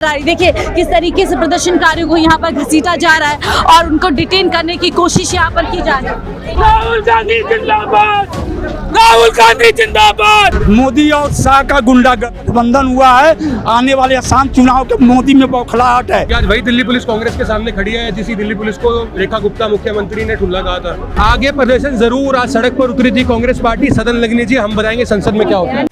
देखिए किस तरीके से प्रदर्शनकारियों को यहाँ पर घसीटा जा रहा है और उनको डिटेन करने की कोशिश यहाँ पर की जा रही है। राहुल गांधी जिंदाबाद, राहुल गांधी जिंदाबाद। मोदी और शाह का गुंडा गठबंधन हुआ है। आने वाले आसाम चुनाव के मोदी में बौखलाहट है। आज वही दिल्ली पुलिस कांग्रेस के सामने खड़ी है जिसी दिल्ली पुलिस को रेखा गुप्ता मुख्यमंत्री ने ठुल्ला कहा था। आगे प्रदर्शन जरूर, आज सड़क पर उतरी थी कांग्रेस पार्टी। सदन लगनी चाहिए, हम बताएंगे संसद में क्या होता है।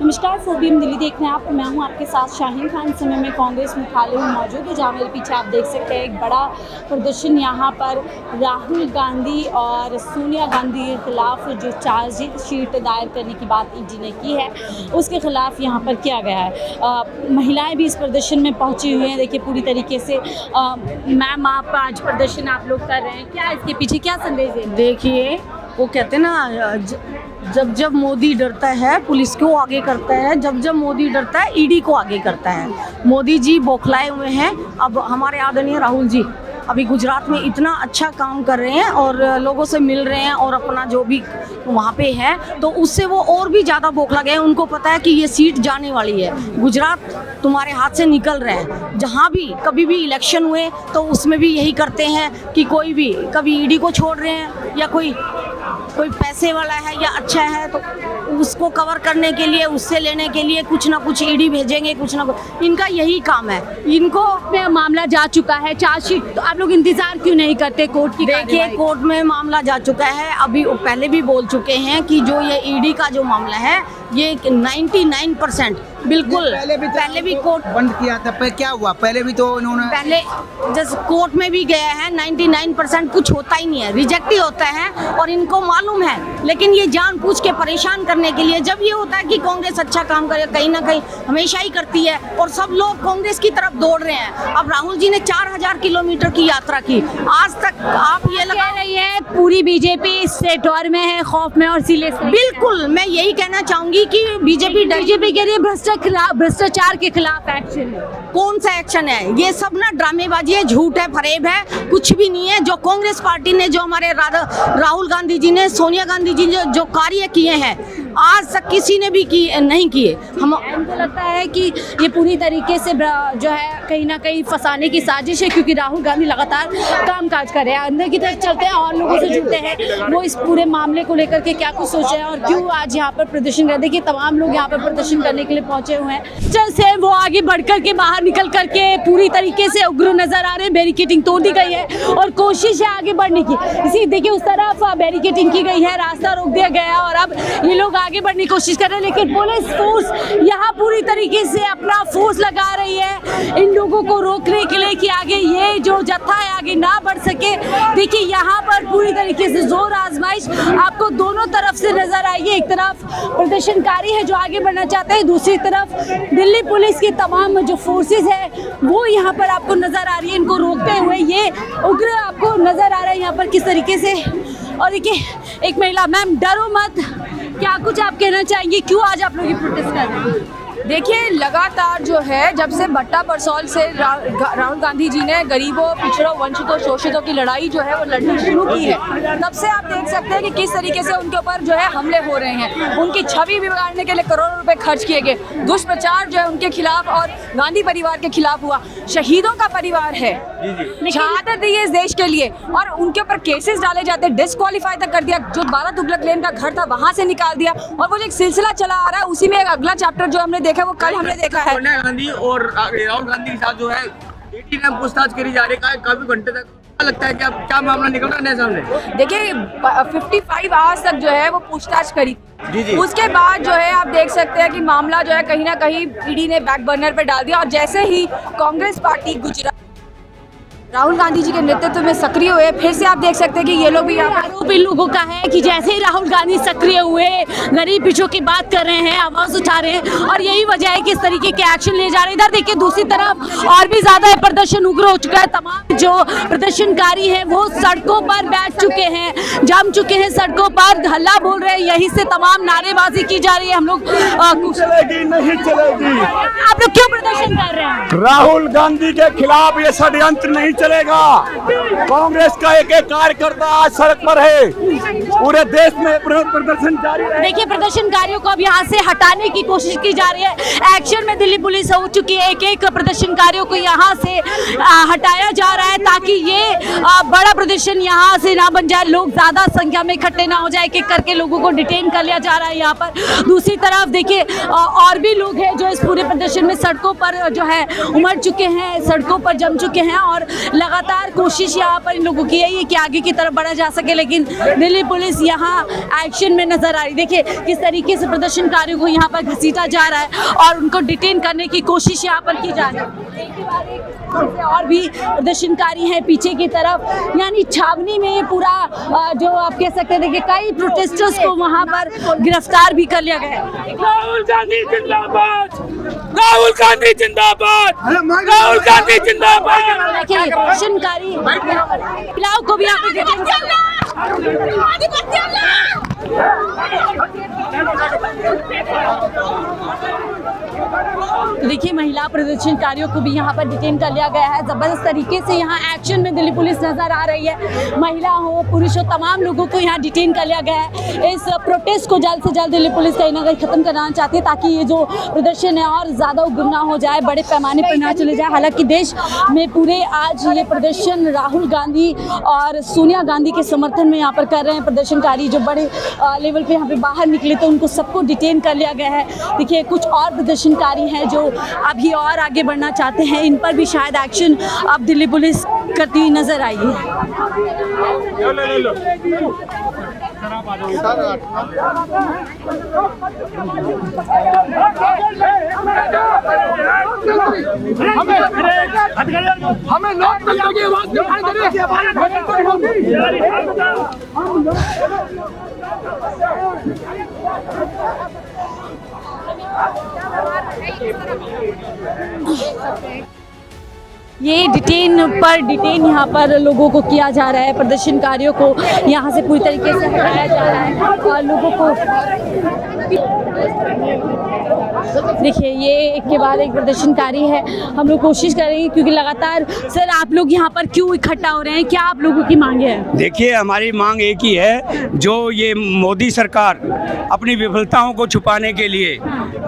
नमस्कार, फोरबीएम दिल्ली देख रहे हैं आप। मैं हूं आपके साथ शाहीन खान। समय में कांग्रेस मुख्यालय में मौजूद हूं, जहां मेरे पीछे आप देख सकते हैं एक बड़ा प्रदर्शन यहाँ पर राहुल गांधी और सोनिया गांधी के खिलाफ जो चार्जशीट दायर करने की बात ईडी ने की है उसके खिलाफ यहाँ पर किया गया है। महिलाएं भी इस प्रदर्शन में पहुँची हुई हैं। देखिए पूरी तरीके से मैम आप आज प्रदर्शन आप लोग कर रहे हैं, क्या इसके पीछे क्या संदेश है? देखिए वो कहते हैं ना, जब जब मोदी डरता है पुलिस को आगे करता है, जब जब मोदी डरता है ईडी को आगे करता है। मोदी जी बौखलाए हुए हैं। अब हमारे आदरणीय राहुल जी अभी गुजरात में इतना अच्छा काम कर रहे हैं और लोगों से मिल रहे हैं और अपना जो भी वहाँ पे है तो उससे वो और भी ज़्यादा बौखला गए। उनको पता है कि ये सीट जाने वाली है, गुजरात तुम्हारे हाथ से निकल रहा है। जहाँ भी कभी भी इलेक्शन हुए तो उसमें भी यही करते हैं कि कोई भी कभी ईडी को छोड़ रहे हैं या कोई पैसे वाला है या अच्छा है तो उसको कवर करने के लिए, उससे लेने के लिए कुछ ना कुछ ईडी भेजेंगे, कुछ ना कुछ। इनका यही काम है। इनको में मामला जा चुका है, चार्जशीट, तो आप लोग इंतजार क्यों नहीं करते कोर्ट की? देखिए कोर्ट में मामला जा चुका है। अभी पहले भी बोल चुके हैं कि जो ये ईडी का जो मामला है ये 99% बिल्कुल पहले भी कोर्ट बंद किया था। पर क्या हुआ? पहले भी तो उन्होंने पहले जैसे कोर्ट में भी गया है। 99% कुछ होता ही नहीं है, रिजेक्ट ही होता है और इनको मालूम है। लेकिन ये जानबूझ के परेशान करने के लिए, जब ये होता है कि कांग्रेस अच्छा काम करे, कहीं ना कहीं हमेशा ही करती है और सब लोग कांग्रेस की तरफ दौड़ रहे हैं। अब राहुल जी ने 4000 किलोमीटर की यात्रा की, आज तक आप ये लगा रही है पूरी बीजेपी स्टेट और में है, खौफ में और सीले से। बिल्कुल मैं यही कहना चाहूंगी कि बीजेपी के लिए भ्रष्टाचार के खिलाफ एक्शन है। कौन सा एक्शन है? ये सब ना ड्रामेबाजी है, झूठ है, फरेब है, कुछ भी नहीं है। जो कांग्रेस पार्टी ने, जो हमारे राहुल गांधी जी ने, सोनिया गांधी जी ने जो कार्य किए हैं आज तक किसी ने भी नहीं किए। हमको लगता है कि ये पूरी तरीके से जो है कहीं ना कहीं फंसाने की साजिश है, क्योंकि राहुल गांधी लगातार कामकाज कर रहे हैं, अंदर की तरफ चलते हैं और लोगों से जुड़ते हैं। वो इस पूरे मामले को लेकर के क्या कुछ सोच रहे हैं और क्यों आज यहाँ पर प्रदर्शन कर। देखिए तमाम लोग यहाँ पर प्रदर्शन करने के लिए पहुंचे हुए हैं। जैसे वो आगे बढ़कर के बाहर निकल करके पूरी तरीके से उग्र नजर आ रहे हैं। बैरिकेडिंग तोड़ दी गई है और कोशिश है आगे बढ़ने की। इसी देखिए उस तरफ बैरिकेडिंग की गई है, रास्ता रोक दिया गया है और अब ये लोग आगे बढ़ने की कोशिश कर रहे हैं। लेकिन पुलिस फोर्स यहाँ पूरी तरीके से अपना फोर्स लगा रही है इन लोगों को रोकने के लिए कि आगे ये जो जत्था है आगे ना बढ़ सके। देखिए यहाँ पर पूरी तरीके से जोर आजमाइश आपको दोनों तरफ से नजर आएगी। एक तरफ प्रदर्शनकारी है जो आगे बढ़ना चाहते हैं, दूसरी तरफ दिल्ली पुलिस की तमाम जो फोर्सेस है वो यहाँ पर आपको नजर आ रही है, इनको रोकते हुए ये उग्र आपको नजर आ रहा है यहाँ पर किस तरीके से। और देखिए एक महिला, मैम डरो मत, क्या कुछ आप कहना चाहेंगे, क्यों आज आप लोग ये प्रोटेस्ट कर रहे हैं? देखिए लगातार जो है जब से भट्टा परसौल से राहुल गांधी जी ने गरीबों, पिछड़ों, वंचितों, शोषितों की लड़ाई जो है वो लड़नी शुरू की है, तब से आप देख सकते हैं कि किस तरीके से उनके ऊपर जो है हमले हो रहे हैं। उनकी छवि बिगाड़ने के लिए करोड़ों रुपए खर्च किए गए, दुष्प्रचार जो है उनके खिलाफ और गांधी परिवार के खिलाफ हुआ। शहीदों का परिवार है, शहादत दी है इस देश के लिए और उनके ऊपर केसेस डाले जाते, डिस्क्वालीफाई तक कर दिया। जो 12 तुगलक लेन का घर था वहां से निकाल दिया और वो जो एक सिलसिला चला आ रहा है उसी में एक अगला चैप्टर जो हमने देखा वो कल हमने देखा है। सोनिया गांधी और राहुल गांधी के साथ जो है ईडी ने पूछताछ करी जा रही है काफी घंटे तक। लगता है कि अब क्या मामला निकल रहा है सामने? देखिए 55 आवर्स तक जो है वो पूछताछ करी। जी। उसके बाद जो है आप देख सकते हैं कि मामला जो है कहीं ना कहीं ईडी ने बैक बर्नर पे डाल दिया और जैसे ही कांग्रेस पार्टी गुजरात राहुल गांधी जी के नेतृत्व में सक्रिय हुए, फिर से आप देख सकते हैं कि ये लोग भी आरोप इन लोगों का है कि जैसे ही राहुल गांधी सक्रिय हुए गरीब पिछड़ों की बात कर रहे हैं, आवाज उठा रहे हैं और यही वजह है कि इस तरीके के एक्शन लिए जा रहे हैं। इधर देखिए दूसरी तरफ और भी ज्यादा प्रदर्शन उग्र हो चुका है। तमाम जो प्रदर्शनकारी है वो सड़कों पर बैठ चुके हैं, जम चुके हैं सड़कों पर, हल्ला बोल रहे हैं, यही से तमाम नारेबाजी की जा रही है। हम लोग चलेगी नहीं चलेगी। आप लोग क्यों प्रदर्शन कर रहे हैं? राहुल गांधी के खिलाफ ये षड्यंत्र नहीं चलेगा। कांग्रेस का एक एक कार्यकर्ता आज सड़क पर है, पूरे देश में प्रदर्शन जारी है। देखिए प्रदर्शनकारियों को अब यहाँ से हटाने की कोशिश की जा रही है। एक्शन में दिल्ली पुलिस हो चुकी है। एक एक प्रदर्शनकारियों को यहाँ से हटाया जा रहा है ताकि ये बड़ा प्रदर्शन यहाँ से ना बन जाए, लोग ज्यादा संख्या में इकट्ठे ना हो जाए। एक एक करके लोगों को डिटेन कर लिया जा रहा है यहाँ पर। दूसरी तरफ देखिए और भी लोग हैं जो इस पूरे प्रदर्शन में सड़कों पर जो है उमड़ चुके हैं, सड़कों पर जम चुके हैं और लगातार कोशिश यहाँ पर इन लोगों की यही है कि आगे की तरफ बढ़ा जा सके, लेकिन दिल्ली पुलिस यहाँ एक्शन में नजर आ रही। देखिए किस तरीके से प्रदर्शनकारियों को यहाँ पर घसीटा जा रहा है और उनको डिटेन करने की कोशिश यहाँ पर की जा रही है। और भी प्रदर्शनकारी हैं पीछे की तरफ, यानी छावनी में ये पूरा जो आप कह सकते हैं, देखिए कई प्रोटेस्टर्स को वहाँ पर गिरफ्तार भी कर लिया गया है। राहुल गांधी जिंदाबाद, राहुल गांधी जिंदाबाद, राहुल गांधी जिंदाबाद। देखिए प्रदर्शनकारी पिलाओ को भी यहाँ पे डिटेन देखिए महिला प्रदर्शनकारियों को भी यहाँ पर डिटेन कर लिया गया है। जबरदस्त तरीके से यहाँ एक्शन में दिल्ली पुलिस नजर आ रही है। महिला हो पुरुष हो तमाम लोगों को यहाँ डिटेन कर लिया गया है। इस प्रोटेस्ट को जल्द से जल्द दिल्ली पुलिस कहीं ना कहीं खत्म करना चाहती है ताकि ये जो प्रदर्शन है और ज्यादा उग्र ना हो जाए, बड़े पैमाने पर ना चले जाए। हालांकि देश में पूरे आज ये प्रदर्शन राहुल गांधी और सोनिया गांधी के समर्थन में यहाँ पर कर रहे हैं प्रदर्शनकारी। जो बड़े लेवल पे यहाँ पे बाहर निकले तो उनको सबको डिटेन कर लिया गया है। देखिए कुछ और प्रदर्शनकारी हैं जो अभी और आगे बढ़ना चाहते हैं, इन पर भी शायद एक्शन अब दिल्ली पुलिस करती हुई नजर आई है। हमें लोकतंत्र की आवाज दिखाई दे रही ये डिटेन यहाँ पर लोगों को किया जा रहा है। प्रदर्शनकारियों को यहाँ से पूरी तरीके से हटाया जा रहा है और लोगों को देखिए ये एक के बाद एक प्रदर्शनकारी है। हम लोग कोशिश करेंगे क्योंकि लगातार सर आप लोग यहाँ पर क्यों इकट्ठा हो रहे हैं, क्या आप लोगों की मांगे हैं? देखिए हमारी मांग एक ही है, जो ये मोदी सरकार अपनी विफलताओं को छुपाने के लिए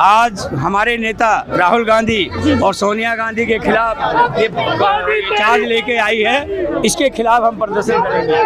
आज हमारे नेता राहुल गांधी और सोनिया गांधी के खिलाफ ये चार्ज लेके आई है, इसके खिलाफ हम प्रदर्शन करेंगे।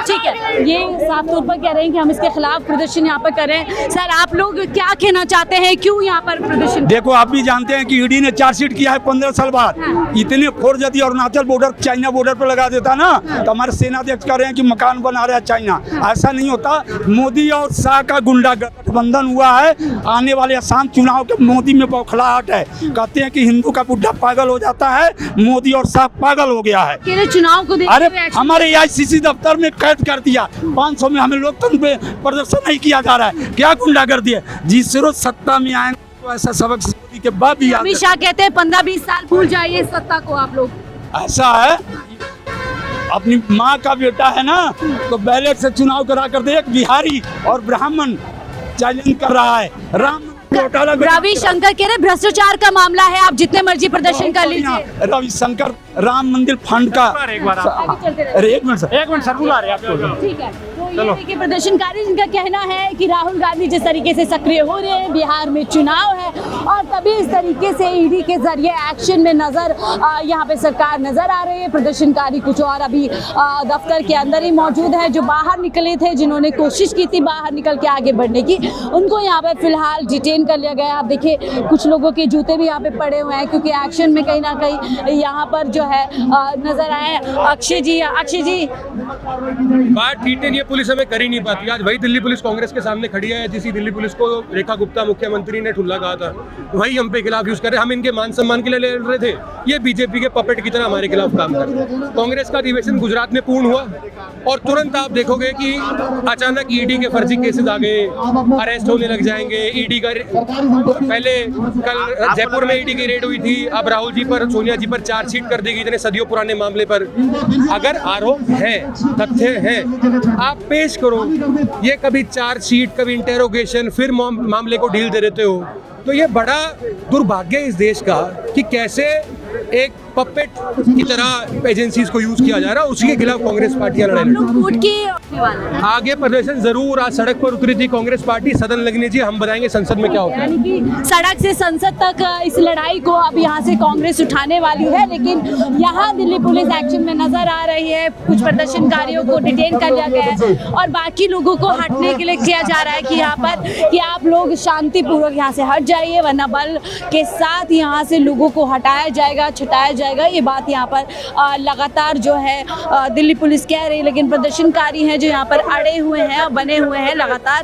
ठीक है, ये साफ तौर पर कह रहे हैं कि हम इसके खिलाफ प्रदर्शन यहाँ पर कर रहे हैं। सर आप लोग क्या कहना चाहते हैं, क्यों यहाँ पर प्रदर्शन? देखो आप भी जानते हैं कि ईडी ने चार्जशीट किया है 15 साल बाद। इतने फोर्स यदि अरुणाचल बॉर्डर चाइना बॉर्डर पर लगा देता ना तो हमारे सेनाध्यक्ष कह रहे हैं कि मकान बना रहा है चाइना। ऐसा नहीं होता। मोदी और शाह का गुंडा गठबंधन हुआ है। आने वाले आसाम चुनाव के मोदी में बौखलाहट है। कहते हैं कि हिंदू का बुढ़ा पागल हो जाता है, मोदी और शाह पागल हो गया है। चुनाव को अरे हमारे AICC दफ्तर में कैद कर दिया। 500 में हमें लोकतंत्र पे प्रदर्शन नहीं किया जा रहा है। क्या गुंडागर्दी है? जिस रोज सत्ता में आएंगे तो ऐसा सबक मोदी के बाद भी अमित शाह कहते हैं 15-20 साल भूल जाइए सत्ता को आप लोग। ऐसा है, अपनी माँ का बेटा है ना तो बैलेट से चुनाव करा कर दे। एक बिहारी और ब्राह्मण चैलेंज कर रहा है। राम रविशंकर कह रहे भ्रष्टाचार का मामला है, आप जितने मर्जी प्रदर्शन कर लीजिए। रविशंकर राम मंदिर फंड का अरे एक मिनट सर बुला रहे आपको। ठीक है, तो ये देखिए प्रदर्शनकारी जिनका कहना है कि राहुल गांधी जिस तरीके से सक्रिय हो रहे हैं, बिहार में चुनाव है और तभी इस तरीके से ईडी के जरिए एक्शन में नजर यहाँ पे सरकार नजर आ रही है। प्रदर्शनकारी कुछ और अभी दफ्तर के अंदर ही मौजूद है। जो बाहर निकले थे, जिन्होंने कोशिश की थी बाहर निकल के आगे बढ़ने की, उनको यहाँ पे फिलहाल डिटेन कर लिया गया। आप देखिए कुछ लोगों के जूते भी यहाँ पे पड़े हुए हैं क्योंकि एक्शन में कहीं ना कहीं यहाँ पर जो है नजर आए। अक्षय जी बात डिटेन ये पुलिस हमें कर ही नहीं पाती। आज वही दिल्ली पुलिस कांग्रेस के सामने खड़ी है जिसी दिल्ली पुलिस को रेखा गुप्ता मुख्यमंत्री ने ठुल्ला कहा था, वही हम पे खिलाफ यूज कर रहे। हम इनके मान सम्मान के लिए लड़ रहे थे, ये बीजेपी के पपेट की तरह हमारे खिलाफ काम कर रहे हैं। कांग्रेस का अधिवेशन गुजरात में पूर्ण हुआ और तुरंत आप देखोगे कि अचानक ईडी के फर्जी केसेस आ गए, अरेस्ट होने लग जाएंगे। ईडी का पहले कल जयपुर में ईडी की रेड हुई थी, अब राहुल जी पर सोनिया जी पर चार्जशीट कर दी गई इतने सदियों पुराने मामले पर। अगर आरोप है, तथ्य है, आप पेश करो। ये कभी चार्जशीट, कभी इंटेरोगेशन, फिर मामले को ढील दे देते हो। तो ये बड़ा दुर्भाग्य है इस देश का कि कैसे एक पपेट की तरह एजेंसीज को यूज किया जा रहा है, उसी के खिलाफ कांग्रेस पार्टियां लड़ाई लड़ रही हैं। वोट की होने वाला है। आगे प्रदर्शन जरूर, आज सड़क पर उतरी थी कांग्रेस पार्टी, सदन लगने चाहिए, हम बताएंगे संसद में क्या होता है। यानी कि सड़क से संसद तक इस लड़ाई को अब यहाँ से कांग्रेस उठाने वाली है, लेकिन यहाँ दिल्ली पुलिस एक्शन में नजर आ रही है। कुछ प्रदर्शनकारियों को डिटेन कर लिया गया है और बाकी लोगों को हटने के लिए किया जा रहा है कि यहाँ पर कि आप लोग शांतिपूर्वक यहाँ से हट जाइए, वरना बल के साथ यहाँ से लोगों को हटाया जाएगा, छुटाया जाएगा। ये बात यहाँ पर लगातार जो है दिल्ली पुलिस कह रही है, लेकिन प्रदर्शनकारी हैं जो यहाँ पर अड़े हुए हैं और बने हुए हैं लगातार।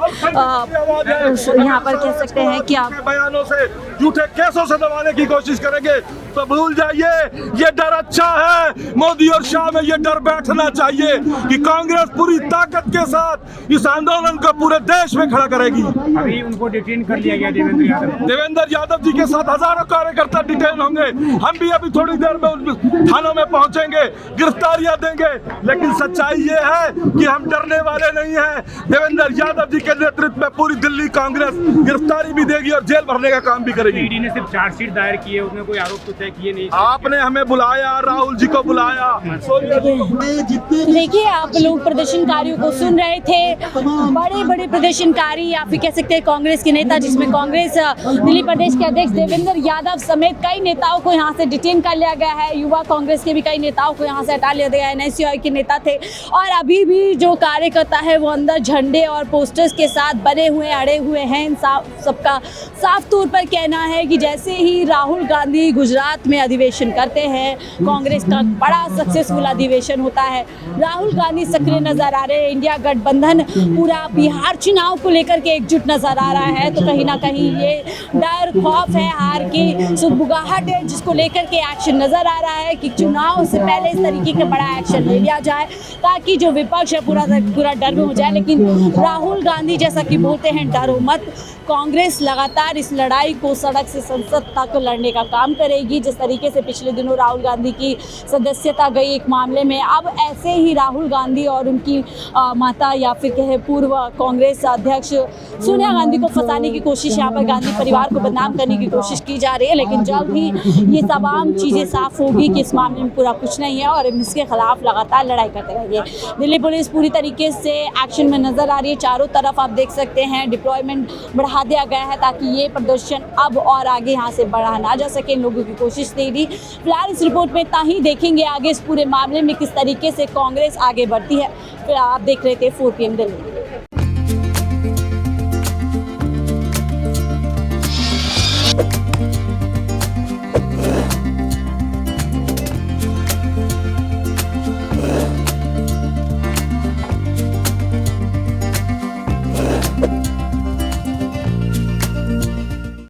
यहाँ पर कह सकते हैं कि आप बयानों से, झूठे केसों से दबाने की कोशिश करेंगे तो भूल जाइए, ये डर अच्छा है। मोदी और शाह में ये डर बैठना चाहिए कि कांग्रेस पूरी ताकत के साथ इस आंदोलन को पूरे देश में खड़ा करेगी। अभी उनको डिटेन कर लिया गया देवेंद्र यादव जी के साथ हजारों कार्यकर्ता डिटेन होंगे। हम भी अभी थोड़ी देर में उन थानों में पहुंचेंगे, गिरफ्तारियां देंगे, लेकिन सच्चाई ये है कि हम डरने वाले नहीं हैं। देवेंद्र यादव जी के नेतृत्व में पूरी दिल्ली कांग्रेस गिरफ्तारी भी देगी और जेल भरने का काम भी करेगी। ईडी ने सिर्फ चार्जशीट दायर की है, उसमें कोई आरोप तो तय किए नहीं। आपने हमें बुलाया, राहुल जी को बुलाया। देखिए, आप लोग प्रदर्शनकारियों को सुन रहे थे। बड़े बड़े प्रदर्शनकारी या फिर कह सकते हैं कांग्रेस के नेता, जिसमें कांग्रेस दिल्ली प्रदेश के अध्यक्ष देवेंद्र यादव समेत कई नेताओं को यहाँ से डिटेन कर लिया गया है। युवा कांग्रेस के भी कई नेताओं को यहाँ से हटा लिया गया है। NSUI के नेता थे और अभी भी जो कार्यकर्ता है वो अंदर झंडे और पोस्टर्स के साथ बने हुए अड़े हुए हैं। सबका साफ तौर पर कहना है कि जैसे ही राहुल गांधी गुजरात में अधिवेशन करते हैं, कांग्रेस का बड़ा सक्सेसफुल अधिवेशन होता है, राहुल गांधी सक्रिय नजर आ रहे हैं, इंडिया गठबंधन पूरा बिहार चुनाव को लेकर के एकजुट नजर आ रहा है, तो कहीं ना कहीं ये डर खौफ है, हार की सुगबुगाहट है, जिसको लेकर के एक्शन नजर आ रहा है कि चुनाव से पहले इस तरीके का बड़ा एक्शन ले लिया जाए ताकि जो विपक्ष है पूरा डर में हो जाए। लेकिन राहुल गांधी जैसा कि बोलते हैं डरो मत, कांग्रेस लगातार इस लड़ाई को सड़क से संसद तक लड़ने का काम करेगी। जिस तरीके से पिछले दिनों राहुल गांधी की सदस्यता गई एक मामले में, अब ऐसे ही राहुल गांधी और उनकी माता या फिर कहे पूर्व कांग्रेस अध्यक्ष सोनिया गांधी को फंसाने की कोशिश, यहाँ पर गांधी परिवार को बदनाम करने की कोशिश की जा रही है। लेकिन जल्द ही ये तमाम चीज़ें साफ होगी कि इस मामले में पूरा कुछ नहीं है और इसके खिलाफ लगातार लड़ाई करते रहेंगे। दिल्ली पुलिस पूरी तरीके से एक्शन में नजर आ रही है। चारों तरफ आप देख सकते हैं डिप्लॉयमेंट बढ़ा दिया गया है ताकि ये प्रदर्शन अब और आगे यहाँ से बढ़ा ना जा सके। इन लोगों की कोशिश थी भी। फिलहाल इस रिपोर्ट में इतना ही, देखेंगे आगे इस पूरे मामले में किस तरीके से कांग्रेस आगे बढ़ती है। फिर आप देख रहे थे 4 PM दिल्ली।